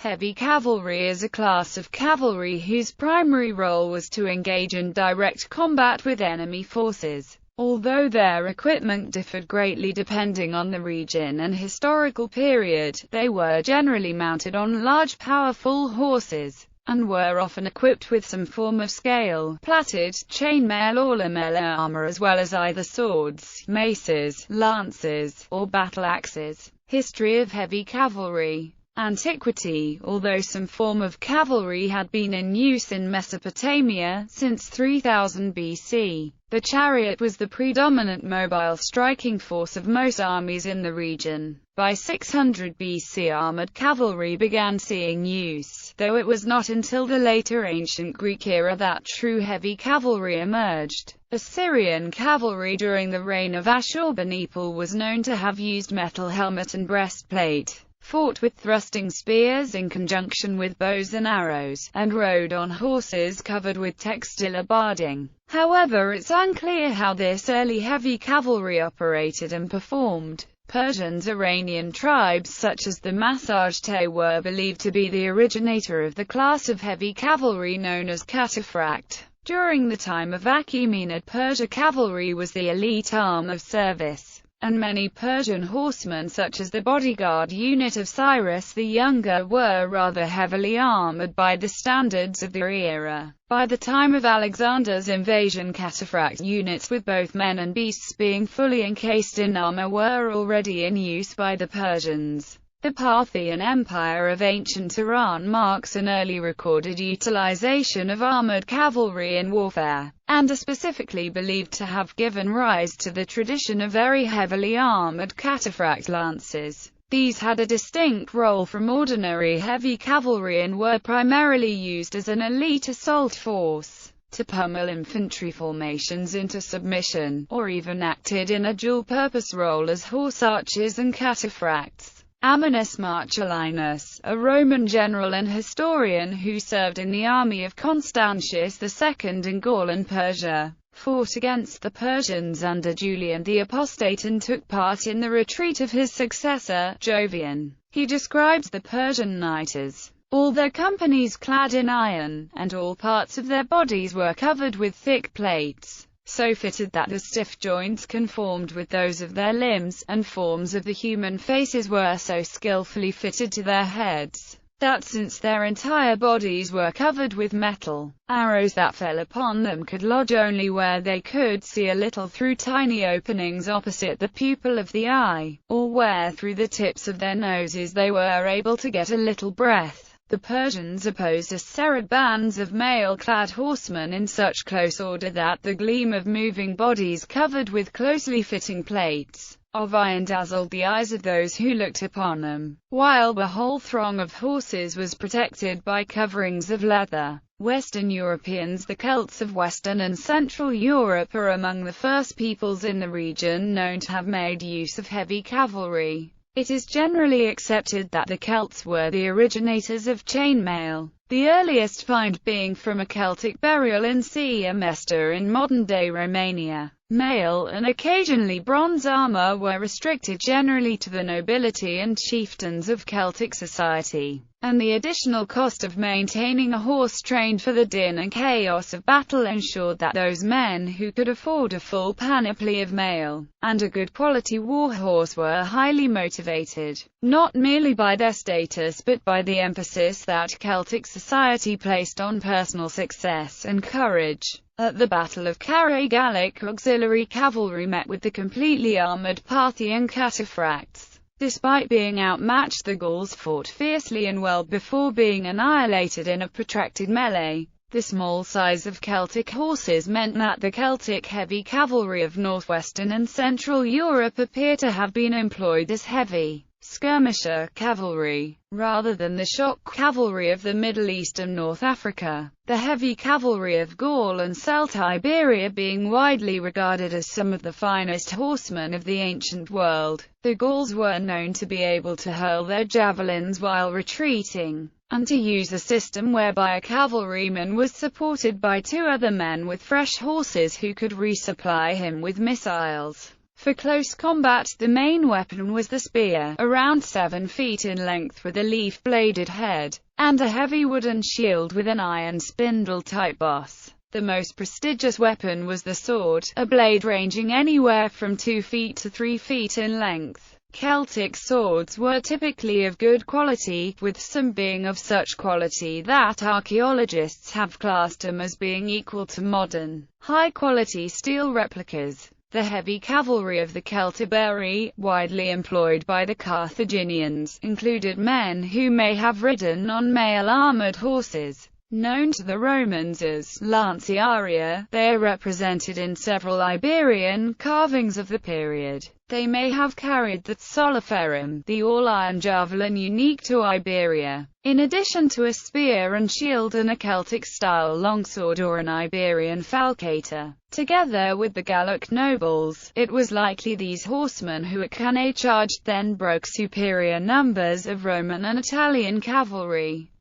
Heavy cavalry is a class of cavalry whose primary role was to engage in direct combat with enemy forces. Although their equipment differed greatly depending on the region and historical period, they were generally mounted on large powerful horses, and were often equipped with some form of scale, plaited, chainmail or lamella armor, as well as either swords, maces, lances, or battle axes. History of heavy cavalry. Antiquity. Although some form of cavalry had been in use in Mesopotamia since 3000 BC, the chariot was the predominant mobile striking force of most armies in the region. By 600 BC armored cavalry began seeing use, though it was not until the later ancient Greek era that true heavy cavalry emerged. Assyrian cavalry during the reign of Ashurbanipal was known to have used metal helmet and breastplate, fought with thrusting spears in conjunction with bows and arrows, and rode on horses covered with textile barding. However, it's unclear how this early heavy cavalry operated and performed. Persians, Iranian tribes such as the Massagetæ were believed to be the originator of the class of heavy cavalry known as Cataphract. During the time of Achaemenid Persia, cavalry was the elite arm of service, and many Persian horsemen such as the bodyguard unit of Cyrus the Younger were rather heavily armored by the standards of the era. By the time of Alexander's invasion, cataphract units with both men and beasts being fully encased in armor were already in use by the Persians. The Parthian Empire of ancient Iran marks an early recorded utilization of armored cavalry in warfare, and are specifically believed to have given rise to the tradition of very heavily armored cataphract lances. These had a distinct role from ordinary heavy cavalry and were primarily used as an elite assault force, to pummel infantry formations into submission, or even acted in a dual-purpose role as horse archers and cataphracts. Ammianus Marcellinus, a Roman general and historian who served in the army of Constantius II in Gaul and Persia, fought against the Persians under Julian the Apostate and took part in the retreat of his successor, Jovian. He describes the Persian Nighters, all their companies clad in iron, and all parts of their bodies were covered with thick plates, so fitted that the stiff joints conformed with those of their limbs, and forms of the human faces were so skillfully fitted to their heads, that since their entire bodies were covered with metal, arrows that fell upon them could lodge only where they could see a little through tiny openings opposite the pupil of the eye, or where through the tips of their noses they were able to get a little breath. The Persians opposed a serried bands of mail-clad horsemen in such close order that the gleam of moving bodies covered with closely fitting plates of iron dazzled the eyes of those who looked upon them, while the whole throng of horses was protected by coverings of leather. Western Europeans. The Celts of Western and Central Europe are among the first peoples in the region known to have made use of heavy cavalry. It is generally accepted that the Celts were the originators of chainmail, the earliest find being from a Celtic burial in Sia Mesta in modern-day Romania. Mail and occasionally bronze armor were restricted generally to the nobility and chieftains of Celtic society, and the additional cost of maintaining a horse trained for the din and chaos of battle ensured that those men who could afford a full panoply of mail and a good quality warhorse were highly motivated, not merely by their status but by the emphasis that Celtic society placed on personal success and courage. At the Battle of Carrhae, Gallic auxiliary cavalry met with the completely armored Parthian cataphracts. Despite being outmatched, the Gauls fought fiercely and well before being annihilated in a protracted melee. The small size of Celtic horses meant that the Celtic heavy cavalry of northwestern and central Europe appear to have been employed as heavy skirmisher cavalry, rather than the shock cavalry of the Middle East and North Africa. The heavy cavalry of Gaul and Celt Iberia being widely regarded as some of the finest horsemen of the ancient world. The Gauls were known to be able to hurl their javelins while retreating, and to use a system whereby a cavalryman was supported by two other men with fresh horses who could resupply him with missiles. For close combat, the main weapon was the spear, around 7 feet in length with a leaf-bladed head, and a heavy wooden shield with an iron spindle-type boss. The most prestigious weapon was the sword, a blade ranging anywhere from 2 feet to 3 feet in length. Celtic swords were typically of good quality, with some being of such quality that archaeologists have classed them as being equal to modern, high-quality steel replicas. The heavy cavalry of the Celtiberi, widely employed by the Carthaginians, included men who may have ridden on male armored horses, known to the Romans as lanciaria. They are represented in several Iberian carvings of the period. They may have carried the soliferum, the all-iron javelin unique to Iberia, in addition to a spear and shield and a Celtic-style longsword or an Iberian falcator. Together with the Gallic nobles, it was likely these horsemen who at Cannae charged then broke superior numbers of Roman and Italian cavalry.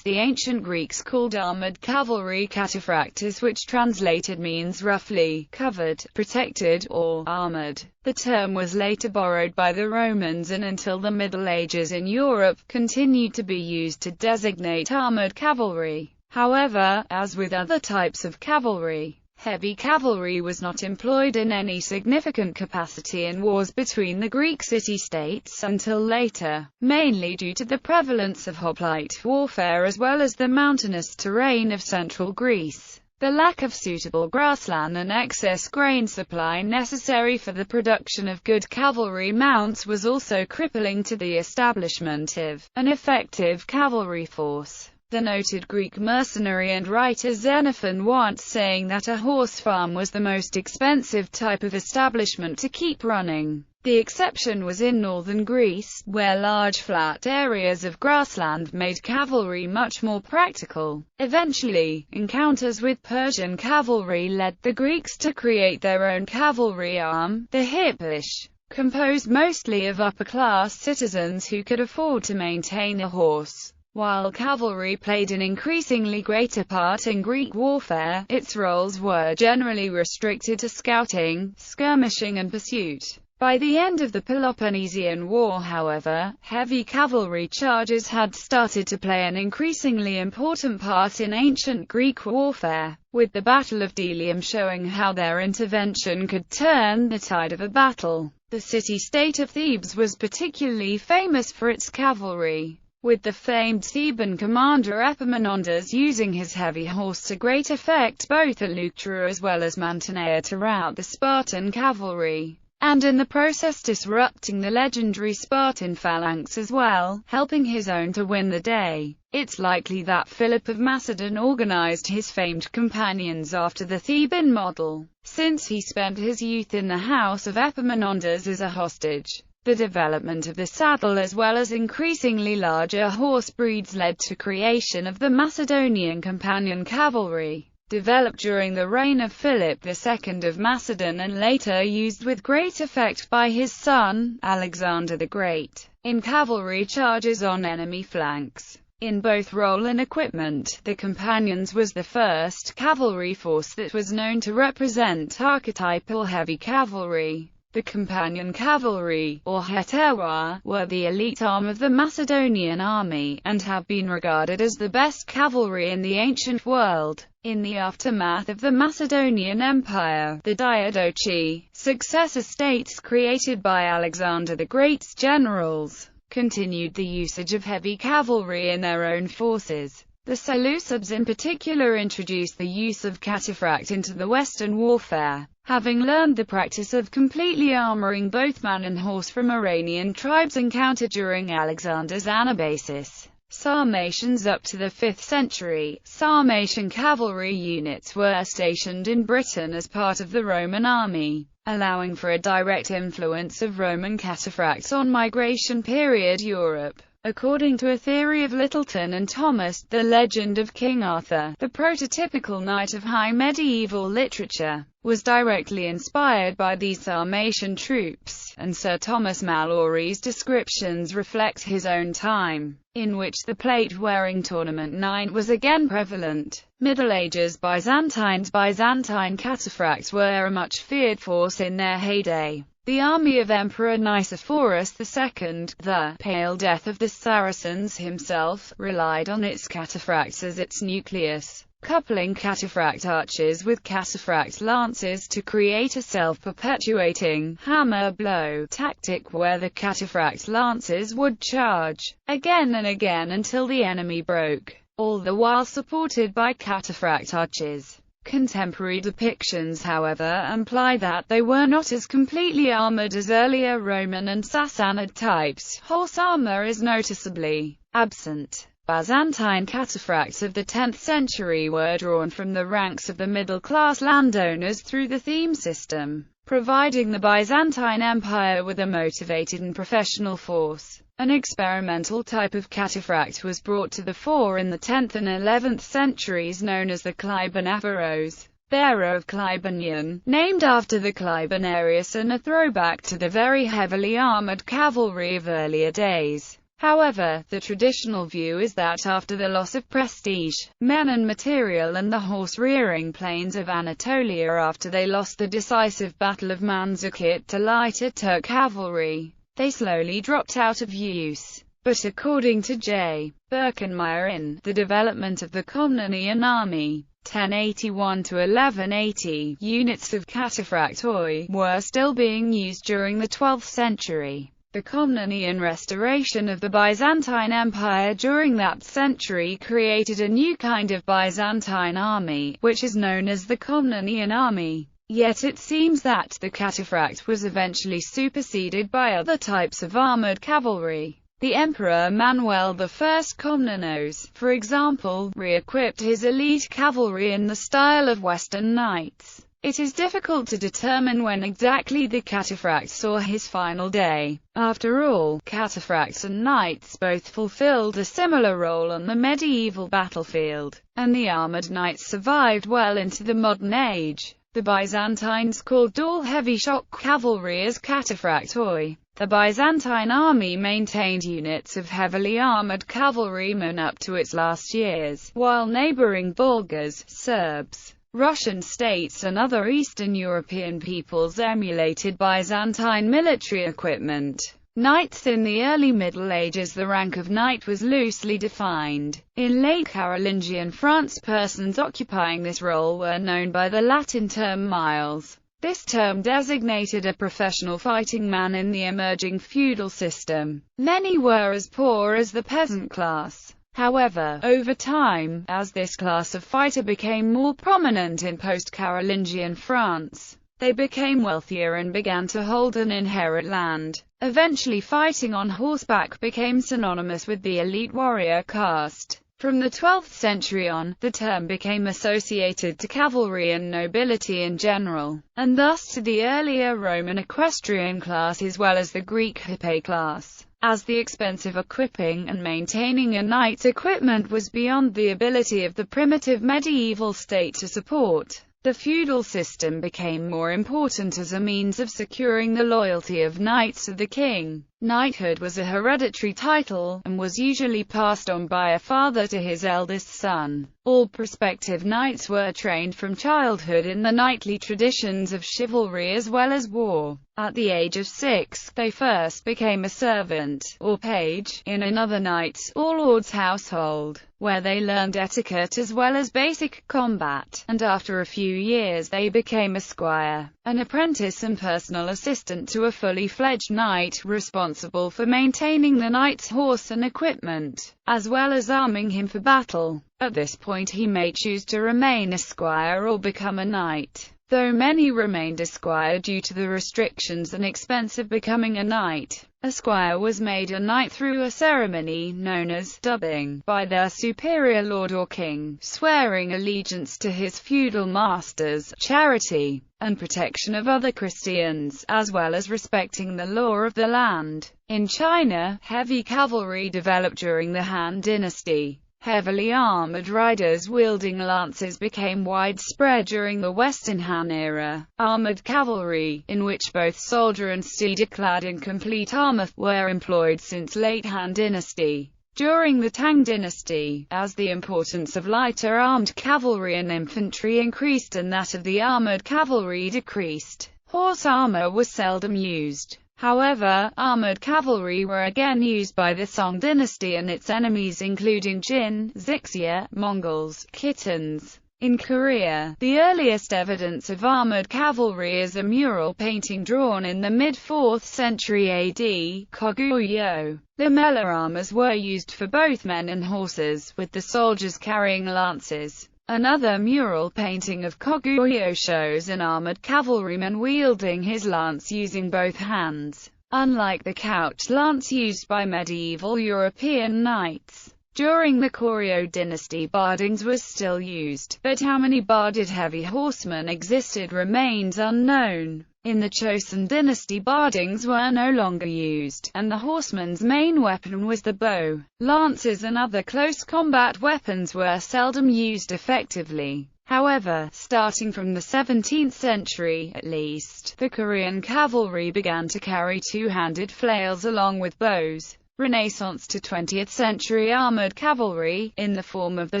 The ancient Greeks called armored cavalry cataphracts, which translated means roughly covered, protected, or armored. The term was later borrowed by the Romans and until the Middle Ages in Europe, continued to be used to designate armored cavalry. However, as with other types of cavalry, heavy cavalry was not employed in any significant capacity in wars between the Greek city-states until later, mainly due to the prevalence of hoplite warfare as well as the mountainous terrain of central Greece. The lack of suitable grassland and excess grain supply necessary for the production of good cavalry mounts was also crippling to the establishment of an effective cavalry force. The noted Greek mercenary and writer Xenophon once saying that a horse farm was the most expensive type of establishment to keep running. The exception was in northern Greece, where large flat areas of grassland made cavalry much more practical. Eventually, encounters with Persian cavalry led the Greeks to create their own cavalry arm, the Hippish, composed mostly of upper-class citizens who could afford to maintain a horse. While cavalry played an increasingly greater part in Greek warfare, its roles were generally restricted to scouting, skirmishing and pursuit. By the end of the Peloponnesian War, however, heavy cavalry charges had started to play an increasingly important part in ancient Greek warfare, with the Battle of Delium showing how their intervention could turn the tide of a battle. The city-state of Thebes was particularly famous for its cavalry, with the famed Theban commander Epaminondas using his heavy horse to great effect both at Leuctra as well as Mantinea to rout the Spartan cavalry, and in the process disrupting the legendary Spartan phalanx as well, helping his own to win the day. It's likely that Philip of Macedon organized his famed companions after the Theban model, since he spent his youth in the house of Epaminondas as a hostage. The development of the saddle as well as increasingly larger horse breeds led to creation of the Macedonian companion cavalry, developed during the reign of Philip II of Macedon and later used with great effect by his son, Alexander the Great, in cavalry charges on enemy flanks. In both role and equipment, the Companions was the first cavalry force that was known to represent archetypal heavy cavalry. The companion cavalry, or heteroa, were the elite arm of the Macedonian army, and have been regarded as the best cavalry in the ancient world. In the aftermath of the Macedonian Empire, the Diadochi, successor states created by Alexander the Great's generals, continued the usage of heavy cavalry in their own forces. The Seleucids in particular introduced the use of cataphract into the Western warfare, having learned the practice of completely armoring both man and horse from Iranian tribes encountered during Alexander's Anabasis. Sarmatians. Up to the 5th century, Sarmatian cavalry units were stationed in Britain as part of the Roman army, allowing for a direct influence of Roman cataphracts on migration period Europe. According to a theory of Littleton and Thomas, the legend of King Arthur, the prototypical knight of high medieval literature, was directly inspired by these Sarmatian troops, and Sir Thomas Malory's descriptions reflect his own time, in which the plate-wearing tournament knight was again prevalent. Middle Ages Byzantine cataphracts were a much feared force in their heyday. The army of Emperor Nicephorus II, the Pale Death of the Saracens himself, relied on its cataphracts as its nucleus, coupling cataphract archers with cataphract lances to create a self-perpetuating hammer blow tactic where the cataphract lances would charge again and again until the enemy broke, all the while supported by cataphract archers. Contemporary depictions, however, imply that they were not as completely armored as earlier Roman and Sassanid types. Horse armor is noticeably absent. Byzantine cataphracts of the 10th century were drawn from the ranks of the middle-class landowners through the theme system, providing the Byzantine Empire with a motivated and professional force. An experimental type of cataphract was brought to the fore in the 10th and 11th centuries known as the Clibanaveros, bearer of Clibanion, named after the Clibanareus and a throwback to the very heavily armored cavalry of earlier days. However, the traditional view is that after the loss of prestige, men and material and the horse-rearing plains of Anatolia after they lost the decisive Battle of Manzikert to lighter Turk cavalry, they slowly dropped out of use. But according to J. Birkenmeier in The Development of the Komnenian Army, 1081 to 1180, units of cataphractoi were still being used during the 12th century. The Komnenian restoration of the Byzantine Empire during that century created a new kind of Byzantine army, which is known as the Komnenian army. Yet it seems that the cataphract was eventually superseded by other types of armored cavalry. The Emperor Manuel I Komnenos, for example, re-equipped his elite cavalry in the style of Western knights. It is difficult to determine when exactly the cataphract saw his final day. After all, cataphracts and knights both fulfilled a similar role on the medieval battlefield, and the armored knights survived well into the modern age. The Byzantines called all heavy shock cavalry as cataphractoi. The Byzantine army maintained units of heavily armored cavalrymen up to its last years, while neighboring Bulgars, Serbs, Russian states and other Eastern European peoples emulated Byzantine military equipment. Knights in the early Middle Ages. The rank of knight was loosely defined. In late Carolingian France, persons occupying this role were known by the Latin term miles. This term designated a professional fighting man in the emerging feudal system. Many were as poor as the peasant class. However, over time, as this class of fighter became more prominent in post-Carolingian France, they became wealthier and began to hold and inherit land. Eventually, fighting on horseback became synonymous with the elite warrior caste. From the 12th century on, the term became associated to cavalry and nobility in general, and thus to the earlier Roman equestrian class as well as the Greek hippe class, as the expensive equipping and maintaining a knight's equipment was beyond the ability of the primitive medieval state to support. The feudal system became more important as a means of securing the loyalty of knights to the king. Knighthood was a hereditary title, and was usually passed on by a father to his eldest son. All prospective knights were trained from childhood in the knightly traditions of chivalry as well as war. At the age of 6, they first became a servant, or page, in another knight's, or lord's household, where they learned etiquette as well as basic combat, and after a few years they became a squire, an apprentice and personal assistant to a fully fledged knight, responsible for maintaining the knight's horse and equipment, as well as arming him for battle. At this point he may choose to remain a squire or become a knight, though many remained a squire due to the restrictions and expense of becoming a knight. A squire was made a knight through a ceremony known as dubbing by their superior lord or king, swearing allegiance to his feudal masters, charity, and protection of other Christians, as well as respecting the law of the land. In China, heavy cavalry developed during the Han Dynasty. Heavily armored riders wielding lances became widespread during the Western Han era. Armored cavalry, in which both soldier and steed are clad in complete armor, were employed since late Han Dynasty. During the Tang Dynasty, as the importance of lighter armed cavalry and infantry increased and that of the armored cavalry decreased, Horse armor was seldom used. However, armored cavalry were again used by the Song dynasty and its enemies including Jin, Xixia, Mongols, Khitans. In Korea, the earliest evidence of armored cavalry is a mural painting drawn in the mid-4th century AD, Koguryo. Lamella armors were used for both men and horses, with the soldiers carrying lances. Another mural painting of Koguryo shows an armored cavalryman wielding his lance using both hands, unlike the couch lance used by medieval European knights. During the Koryo dynasty, bardings was still used, but how many barded heavy horsemen existed remains unknown. In the Chosun dynasty, bardings were no longer used, and the horseman's main weapon was the bow. Lances and other close combat weapons were seldom used effectively. However, starting from the 17th century, at least, the Korean cavalry began to carry two-handed flails along with bows. Renaissance to 20th century armored cavalry, in the form of the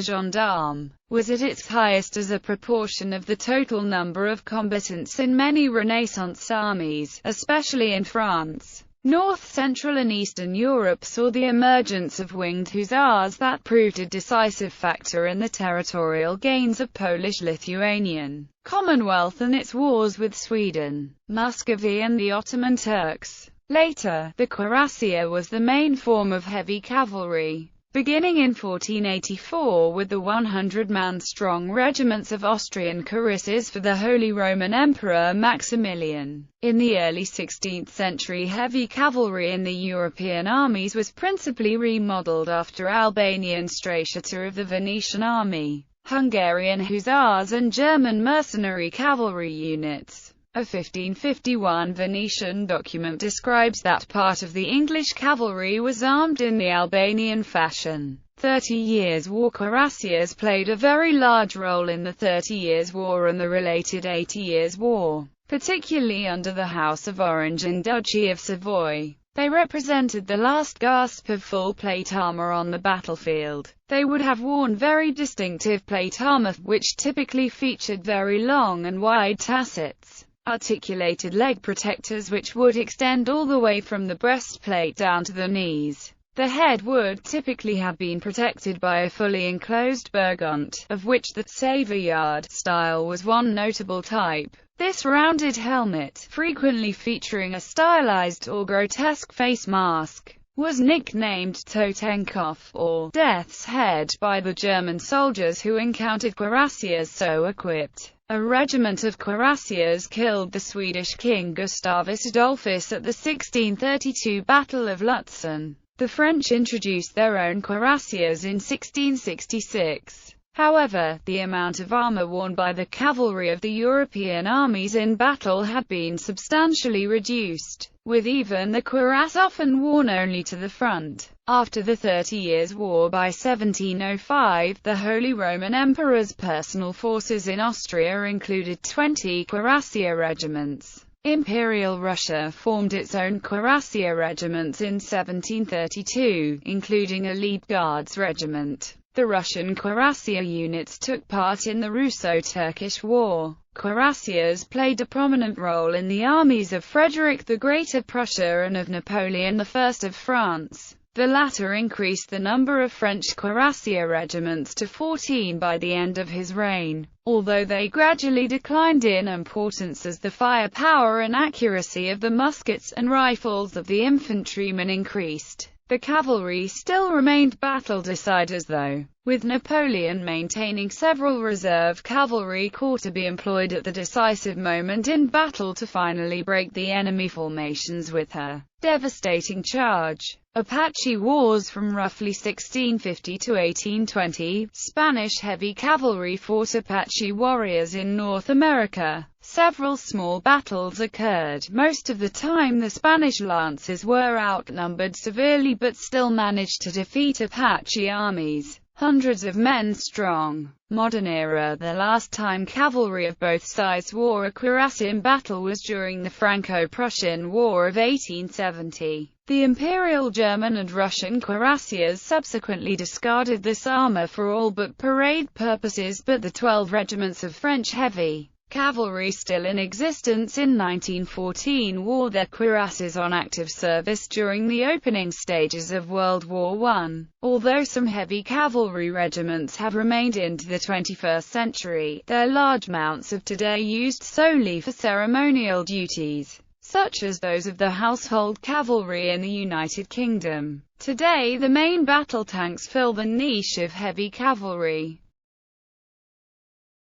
gendarme, was at its highest as a proportion of the total number of combatants in many Renaissance armies, especially in France. North, Central and Eastern Europe saw the emergence of winged hussars that proved a decisive factor in the territorial gains of Polish-Lithuanian Commonwealth and its wars with Sweden, Muscovy and the Ottoman Turks. Later, the cuirassier was the main form of heavy cavalry, beginning in 1484 with the 100-man-strong regiments of Austrian cuirasses for the Holy Roman Emperor Maximilian. In the early 16th century, heavy cavalry in the European armies was principally remodeled after Albanian Stracciatore of the Venetian army, Hungarian hussars and German mercenary cavalry units. A 1551 Venetian document describes that part of the English cavalry was armed in the Albanian fashion. 30 Years' War cuirassiers played a very large role in the 30 Years' War and the related 80 Years' War, particularly under the House of Orange and Duchy of Savoy. They represented the last gasp of full plate armor on the battlefield. They would have worn very distinctive plate armor, which typically featured very long and wide tassets, articulated leg protectors which would extend all the way from the breastplate down to the knees. The head would typically have been protected by a fully enclosed bergant, of which the Savoyard style was one notable type. This rounded helmet, frequently featuring a stylized or grotesque face mask, was nicknamed Totenkopf, or Death's Head, by the German soldiers who encountered cuirassiers so equipped. A regiment of cuirassiers killed the Swedish king Gustavus Adolphus at the 1632 Battle of Lutzen. The French introduced their own cuirassiers in 1666. However, the amount of armor worn by the cavalry of the European armies in battle had been substantially reduced, with even the cuirass often worn only to the front. After the 30 Years' War by 1705, the Holy Roman Emperor's personal forces in Austria included 20 cuirassier regiments. Imperial Russia formed its own cuirassier regiments in 1732, including a Lead Guards regiment. The Russian cuirassier units took part in the Russo-Turkish War. Cuirassiers played a prominent role in the armies of Frederick the Great of Prussia and of Napoleon I of France. The latter increased the number of French cuirassier regiments to 14 by the end of his reign, although they gradually declined in importance as the firepower and accuracy of the muskets and rifles of the infantrymen increased. The cavalry still remained battle deciders though, with Napoleon maintaining several reserve cavalry corps to be employed at the decisive moment in battle to finally break the enemy formations with her devastating charge. Apache Wars from roughly 1650 to 1820, Spanish heavy cavalry fought Apache warriors in North America. Several small battles occurred. Most of the time the Spanish lances were outnumbered severely but still managed to defeat Apache armies, hundreds of men strong. Modern era. The last time cavalry of both sides wore a cuirass in battle was during the Franco-Prussian War of 1870. The Imperial German and Russian cuirassiers subsequently discarded this armor for all but parade purposes, but the 12 regiments of French heavy Cavalry still in existence in 1914 wore their cuirasses on active service during the opening stages of World War I. Although some heavy cavalry regiments have remained into the 21st century, their large mounts of today used solely for ceremonial duties, such as those of the household cavalry in the United Kingdom. Today the main battle tanks fill the niche of heavy cavalry.